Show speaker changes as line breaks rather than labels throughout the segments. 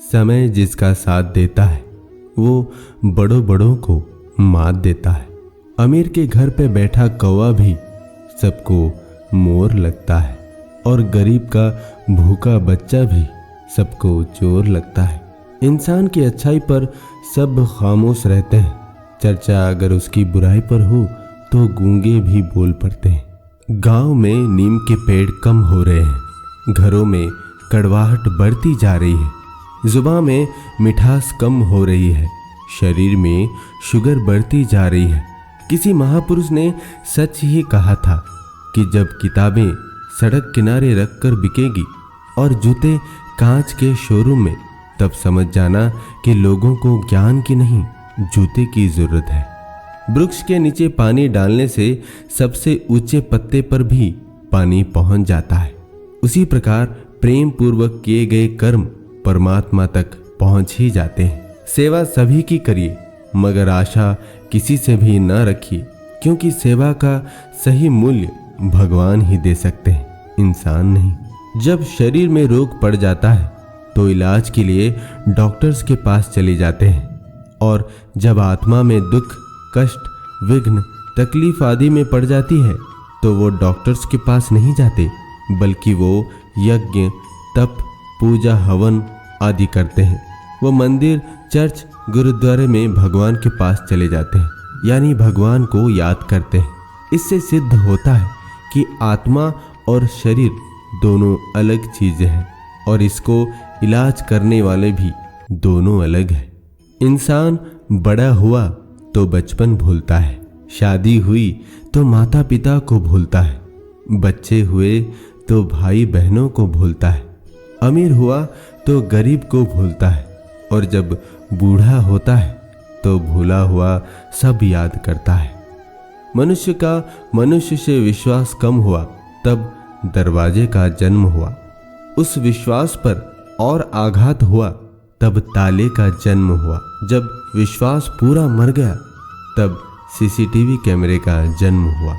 समय जिसका साथ देता है वो बड़ों बड़ों को मात देता है। अमीर के घर पे बैठा कौवा भी सबको मोर लगता है और गरीब का भूखा बच्चा भी सबको चोर लगता है। इंसान की अच्छाई पर सब खामोश रहते हैं, चर्चा अगर उसकी बुराई पर हो तो गूंगे भी बोल पड़ते हैं। गांव में नीम के पेड़ कम हो रहे हैं, घरों में कड़वाहट बढ़ती जा रही है, जुबान में मिठास कम हो रही है, शरीर में शुगर बढ़ती जा रही है। किसी महापुरुष ने सच ही कहा था कि जब किताबें सड़क किनारे रखकर बिकेगी और जूते कांच के शोरूम में, तब समझ जाना कि लोगों को ज्ञान की नहीं जूते की जरूरत है। वृक्ष के नीचे पानी डालने से सबसे ऊंचे पत्ते पर भी पानी पहुंच जाता है। उसी प्रकार प्रेम पूर्वक किए गए कर्म परमात्मा तक पहुंच ही जाते हैं। सेवा सभी की करिए, मगर आशा किसी से भी न रखिए, क्योंकि सेवा का सही मूल्य भगवान ही दे सकते हैं, इंसान नहीं। जब शरीर में रोग पड़ जाता है तो इलाज के लिए डॉक्टर्स के पास चले जाते हैं, और जब आत्मा में दुख, कष्ट, विघ्न, तकलीफ आदि में पड़ जाती है तो वो डॉक्टर्स के पास नहीं जाते, बल्कि वो यज्ञ, तप, पूजा, हवन आदि करते हैं। वो मंदिर, चर्च, गुरुद्वारे में भगवान के पास चले जाते हैं, यानी भगवान को याद करते हैं। इससे सिद्ध होता है कि आत्मा और शरीर दोनों अलग चीजें हैं, और इसको इलाज करने वाले भी दोनों अलग हैं। इंसान बड़ा हुआ तो बचपन भूलता है, शादी हुई तो माता पिता को भूलता है, बच्चे हुए तो भाई बहनों को भूलता है, अमीर हुआ तो गरीब को भूलता है, और जब बूढ़ा होता है तो भूला हुआ सब याद करता है। मनुष्य का मनुष्य से विश्वास कम हुआ तब दरवाजे का जन्म हुआ, उस विश्वास पर और आघात हुआ तब ताले का जन्म हुआ, जब विश्वास पूरा मर गया तब सीसीटीवी कैमरे का जन्म हुआ।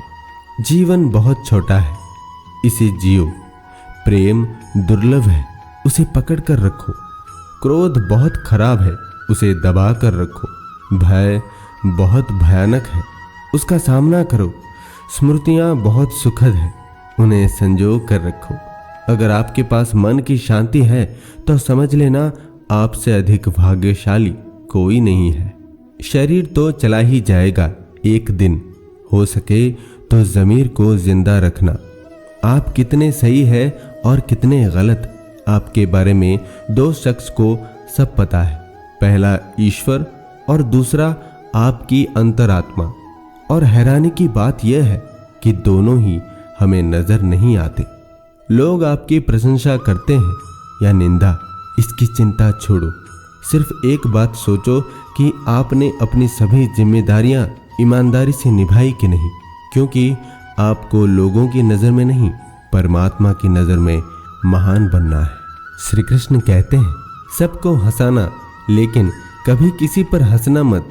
जीवन बहुत छोटा है, इसे जियो। प्रेम दुर्लभ है, उसे पकड़ कर रखो। क्रोध बहुत खराब है, उसे दबा कर रखो। भय बहुत भयानक है, उसका सामना करो। स्मृतियां बहुत सुखद है, उन्हें संजो कर रखो। अगर आपके पास मन की शांति है तो समझ लेना आपसे अधिक भाग्यशाली कोई नहीं है। शरीर तो चला ही जाएगा एक दिन, हो सके तो ज़मीर को जिंदा रखना। आप कितने सही है और कितने गलत, आपके बारे में दो शख्स को सब पता है, पहला ईश्वर और दूसरा आपकी अंतरात्मा। और हैरानी की बात यह है कि दोनों ही हमें नजर नहीं आते। लोग आपकी प्रशंसा करते हैं या निंदा, इसकी चिंता छोड़ो। सिर्फ एक बात सोचो कि आपने अपनी सभी जिम्मेदारियां ईमानदारी से निभाई कि नहीं, क्योंकि आपको लोगों की नज़र में नहीं, परमात्मा की नज़र में महान बनना है। श्री कृष्ण कहते हैं, सबको हंसाना लेकिन कभी किसी पर हंसना मत,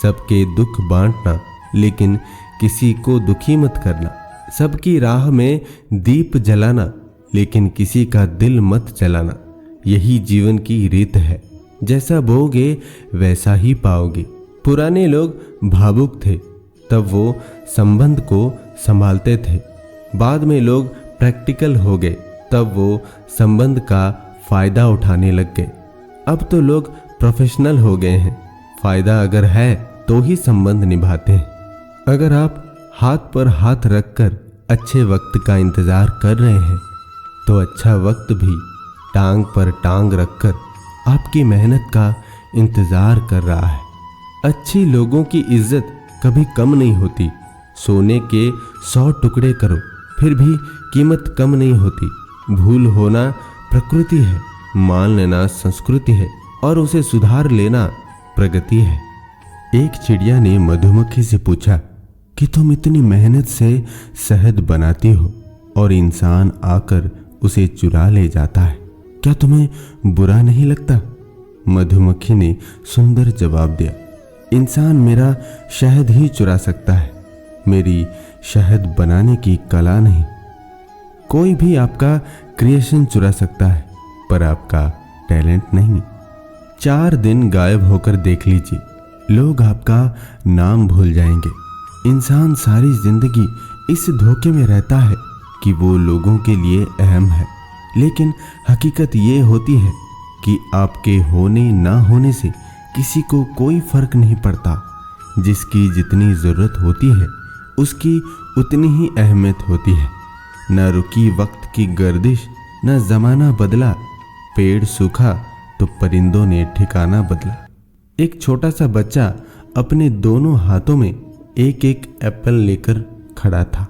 सबके दुख बांटना लेकिन किसी को दुखी मत करना, सबकी राह में दीप जलाना लेकिन किसी का दिल मत जलाना। यही जीवन की रीत है, जैसा बोगे वैसा ही पाओगे। पुराने लोग भावुक थे, तब वो संबंध को संभालते थे। बाद में लोग प्रैक्टिकल हो गए, तब वो संबंध का फायदा उठाने लग गए। अब तो लोग प्रोफेशनल हो गए हैं, फायदा अगर है तो ही संबंध निभाते हैं। अगर आप हाथ पर हाथ रखकर अच्छे वक्त का इंतजार कर रहे हैं तो अच्छा वक्त भी टांग पर टांग रखकर आपकी मेहनत का इंतजार कर रहा है। अच्छी लोगों की इज्जत कभी कम नहीं होती। सोने के 100 टुकड़े करो फिर भी कीमत कम नहीं होती। भूल होना प्रकृति है, मान लेना संस्कृति है और उसे सुधार लेना प्रगति है। एक चिड़िया ने मधुमक्खी से पूछा कि तुम इतनी मेहनत से शहद बनाती हो और इंसान आकर उसे चुरा ले जाता है, क्या तुम्हें बुरा नहीं लगता? मधुमक्खी ने सुंदर जवाब दिया, इंसान मेरा शहद ही चुरा सकता है, मेरी शहद बनाने की कला नहीं। कोई भी आपका क्रिएशन चुरा सकता है पर आपका टैलेंट नहीं। 4 दिन गायब होकर देख लीजिए, लोग आपका नाम भूल जाएंगे। इंसान सारी जिंदगी इस धोखे में रहता है कि वो लोगों के लिए अहम है, लेकिन हकीकत ये होती है कि आपके होने ना होने से किसी को कोई फर्क नहीं पड़ता। जिसकी जितनी ज़रूरत होती है उसकी उतनी ही अहमियत होती है। न रुकी वक्त की गर्दिश, न ज़माना बदला, पेड़ सूखा तो परिंदों ने ठिकाना बदला। एक छोटा सा बच्चा अपने दोनों हाथों में एक एक एप्पल लेकर खड़ा था।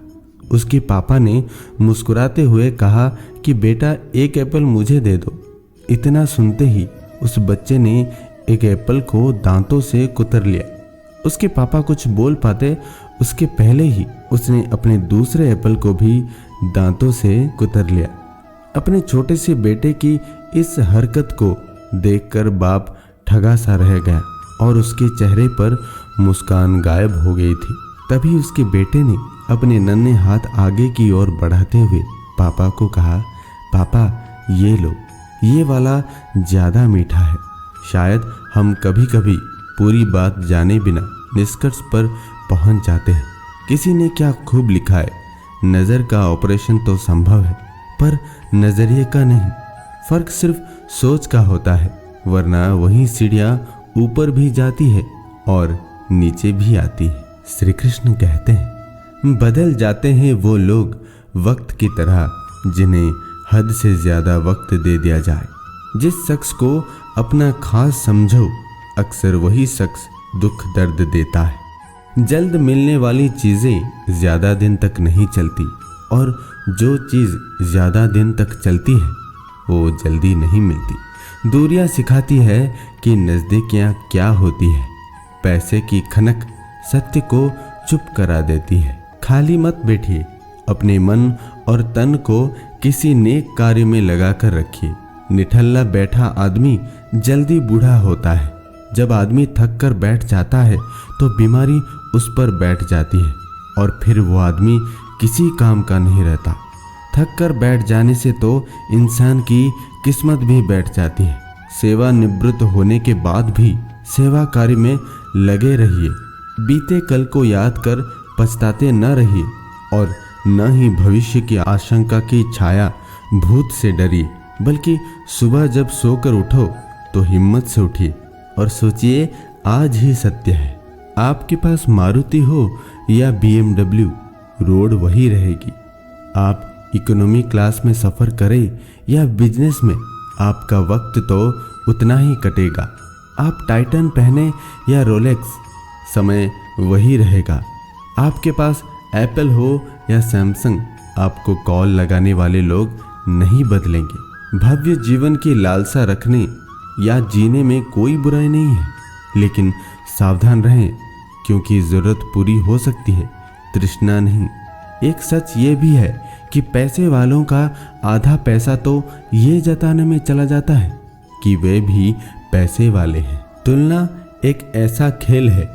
उसके पापा ने मुस्कुराते हुए कहा कि बेटा, एक एप्पल मुझे दे दो। इतना सुनते ही उस बच्चे ने एक एप्पल को दांतों से कुतर लिया। उसके पापा कुछ बोल पाते उसके पहले ही उसने अपने दूसरे एप्पल को भी दांतों से कुतर लिया। अपने छोटे से बेटे की इस हरकत को देखकर बाप ठगा सा रह गया और उसके चेहरे पर मुस्कान गायब हो गई थी। तभी उसके बेटे ने अपने नन्हे हाथ आगे की ओर बढ़ाते हुए पापा को कहा, पापा ये लो, ये वाला ज़्यादा मीठा है। शायद हम कभी कभी पूरी बात जाने बिना निष्कर्ष पर पहुंच जाते हैं। किसी ने क्या खूब लिखा है, नज़र का ऑपरेशन तो संभव है पर नज़रिए का नहीं। फर्क सिर्फ सोच का होता है, वरना वही सीढ़ियाँ ऊपर भी जाती है और नीचे भी आती है। श्री कृष्ण कहते हैं, बदल जाते हैं वो लोग वक्त की तरह जिन्हें हद से ज़्यादा वक्त दे दिया जाए। जिस शख्स को अपना खास समझो, अक्सर वही शख्स दुख दर्द देता है। जल्द मिलने वाली चीज़ें ज़्यादा दिन तक नहीं चलती और जो चीज़ ज़्यादा दिन तक चलती है वो जल्दी नहीं मिलती। दूरियां सिखाती है कि नज़दीकियां क्या होती है। पैसे की खनक सत्य को चुप करा देती है। खाली मत बैठिए, अपने मन और तन को किसी नेक कार्य में लगा कर रखिए। निठल्ला बैठा आदमी जल्दी बूढ़ा होता है। जब आदमी थक कर बैठ जाता है तो बीमारी उस पर बैठ जाती है और फिर वो आदमी किसी काम का नहीं रहता। थक कर बैठ जाने से तो इंसान की किस्मत भी बैठ जाती है। सेवानिवृत्त होने के बाद भी सेवा कार्य में लगे रहिए। बीते कल को याद कर पछताते न रहिए और न ही भविष्य की आशंका की छाया भूत से डरिए, बल्कि सुबह जब सोकर उठो तो हिम्मत से उठिए और सोचिए आज ही सत्य है। आपके पास मारुति हो या BMW, रोड वही रहेगी। आप इकोनॉमी क्लास में सफ़र करें या बिजनेस में, आपका वक्त तो उतना ही कटेगा। आप टाइटन पहने या रोलेक्स, समय वही रहेगा। आपके पास एप्पल हो या सैमसंग, आपको कॉल लगाने वाले लोग नहीं बदलेंगे। भव्य जीवन की लालसा रखने या जीने में कोई बुराई नहीं है, लेकिन सावधान रहें क्योंकि ज़रूरत पूरी हो सकती है, तृष्णा नहीं। एक सच ये भी है कि पैसे वालों का आधा पैसा तो ये जताने में चला जाता है कि वे भी पैसे वाले हैं। तुलना एक ऐसा खेल है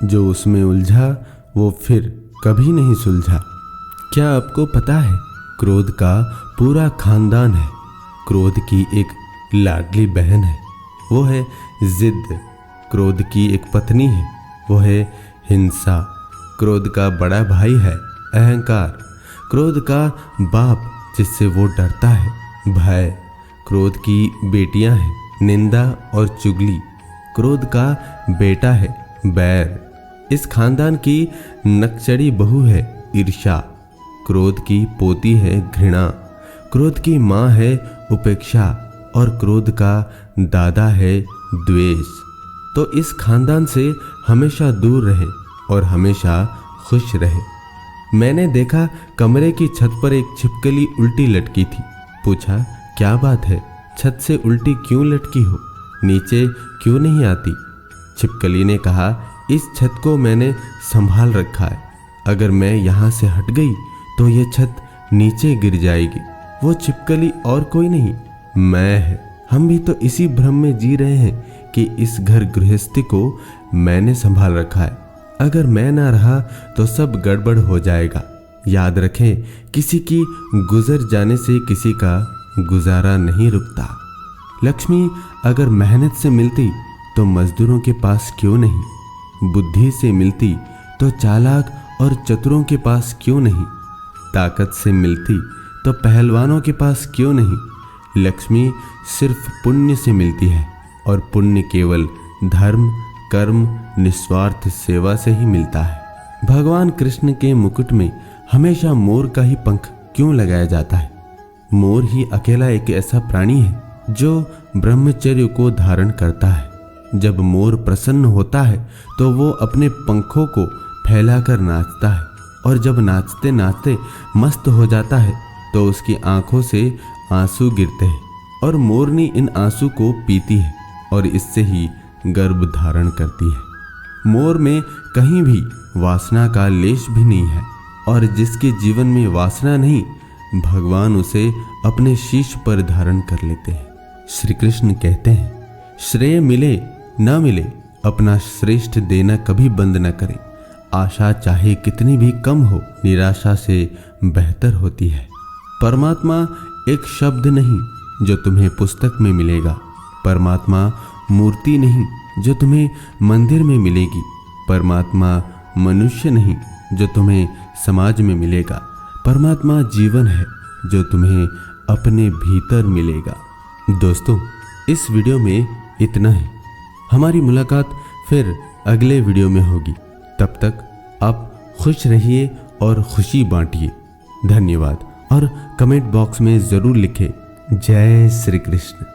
जो उसमें उलझा वो फिर कभी नहीं सुलझा। क्या आपको पता है, क्रोध का पूरा खानदान है। क्रोध की एक लाडली बहन है, वो है जिद। क्रोध की एक पत्नी है, वो है हिंसा। क्रोध का बड़ा भाई है अहंकार। क्रोध का बाप जिससे वो डरता है, भय। क्रोध की बेटियां हैं निंदा और चुगली। क्रोध का बेटा है बैर। इस खानदान की नक्चड़ी बहू है ईर्ष्या। क्रोध की पोती है घृणा। क्रोध की माँ है उपेक्षा और क्रोध का दादा है द्वेष। तो इस खानदान से हमेशा दूर रहे और हमेशा खुश रहे। मैंने देखा कमरे की छत पर एक छिपकली उल्टी लटकी थी। पूछा, क्या बात है, छत से उल्टी क्यों लटकी हो, नीचे क्यों नहीं आती? छिपकली ने कहा, इस छत को मैंने संभाल रखा है, अगर मैं यहाँ से हट गई तो ये छत नीचे गिर जाएगी। वो छिपकली और कोई नहीं, मैं है। हम भी तो इसी भ्रम में जी रहे हैं कि इस घर गृहस्थी को मैंने संभाल रखा है, अगर मैं ना रहा तो सब गड़बड़ हो जाएगा। याद रखें, किसी की गुजर जाने से किसी का गुजारा नहीं रुकता। लक्ष्मी अगर मेहनत से मिलती तो मजदूरों के पास क्यों नहीं, बुद्धि से मिलती तो चालाक और चतुरों के पास क्यों नहीं, ताकत से मिलती तो पहलवानों के पास क्यों नहीं। लक्ष्मी सिर्फ पुण्य से मिलती है और पुण्य केवल धर्म, कर्म, निस्वार्थ सेवा से ही मिलता है। भगवान कृष्ण के मुकुट में हमेशा मोर का ही पंख क्यों लगाया जाता है? मोर ही अकेला एक ऐसा प्राणी है जो ब्रह्मचर्य को धारण करता है। जब मोर प्रसन्न होता है तो वो अपने पंखों को फैलाकर नाचता है, और जब नाचते नाचते मस्त हो जाता है तो उसकी आंखों से आंसू गिरते हैं और मोरनी इन आंसू को पीती है और इससे ही गर्भ धारण करती है। मोर में कहीं भी वासना का लेश भी नहीं है, और जिसके जीवन में वासना नहीं, भगवान उसे अपने शीश पर धारण कर लेते हैं। श्री कृष्ण कहते हैं, श्रेय मिले न मिले अपना श्रेष्ठ देना कभी बंद न करें। आशा चाहे कितनी भी कम हो, निराशा से बेहतर होती है। परमात्मा एक शब्द नहीं जो तुम्हें पुस्तक में मिलेगा, परमात्मा मूर्ति नहीं जो तुम्हें मंदिर में मिलेगी, परमात्मा मनुष्य नहीं जो तुम्हें समाज में मिलेगा, परमात्मा जीवन है जो तुम्हें अपने भीतर मिलेगा। दोस्तों, इस वीडियो में इतना ही। हमारी मुलाकात फिर अगले वीडियो में होगी। तब तक आप खुश रहिए और खुशी बांटिए। धन्यवाद। और कमेंट बॉक्स में ज़रूर लिखें, जय श्री कृष्ण।